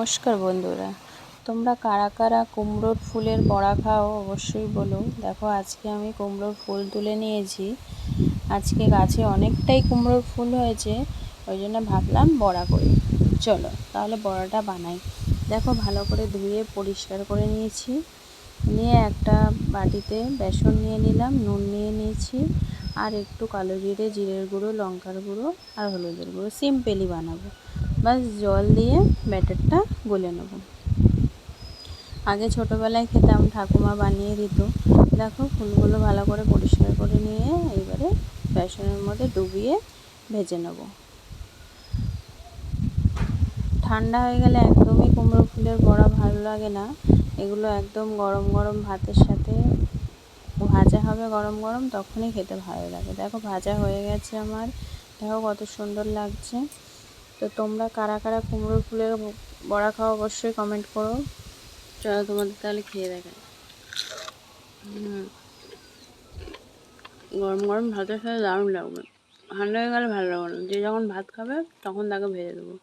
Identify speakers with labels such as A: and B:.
A: নমস্কার বন্ধুরা, তোমরা কারা কারা কুমড়োর ফুলের বড়া খাও অবশ্যই বলো। দেখো আজকে আমি কুমড়োর ফুল তুলে নিয়েছি। আজকে গাছে অনেকটাই কুমড়োর ফুল হয়েছে, ওই জন্য ভাবলাম বড়া করি। চলো তাহলে বড়াটা বানাই। দেখো ভালো করে ধুয়ে পরিষ্কার করে নিয়েছি। নিয়ে একটা বাটিতে বেসন নিয়ে নিলাম, নুন নিয়ে নিয়েছি, আর একটু কালো জিরে, জিরের গুঁড়ো, লঙ্কার গুঁড়ো আর হলুদের গুঁড়ো। সিম্পলি বানাবো, বাস জল দিয়ে ব্যাটারটা গুলে নেব। আগে ছোটোবেলায় খেতাম, ঠাকুমা বানিয়ে দিত। দেখো ফুলগুলো ভালো করে পরিষ্কার করে নিয়ে এইবারে বেসনের মধ্যে ডুবিয়ে ভেজে নেব। ঠান্ডা হয়ে গেলে একদমই কুমড়ো ফুলের বড়া ভালো লাগে না। এগুলো একদম গরম গরম ভাতের সাথে ভাজা হবে, গরম গরম, তখনই খেতে ভালো লাগে। দেখো ভাজা হয়ে গেছে আমার, দেখো কত সুন্দর লাগছে। তো তোমরা কারা কারা কুমড়োর ফুলের বড়া খাও অবশ্যই কমেন্ট করো। চলো তোমাদের তাহলে খেয়ে দেখাই। গরম গরম ভাতের সাথে দারুণ লাগবে। ঠান্ডা হয়ে গেলে ভালো লাগবে না, যে যখন ভাত খাবে তখন তাকে ভেজে দেবো।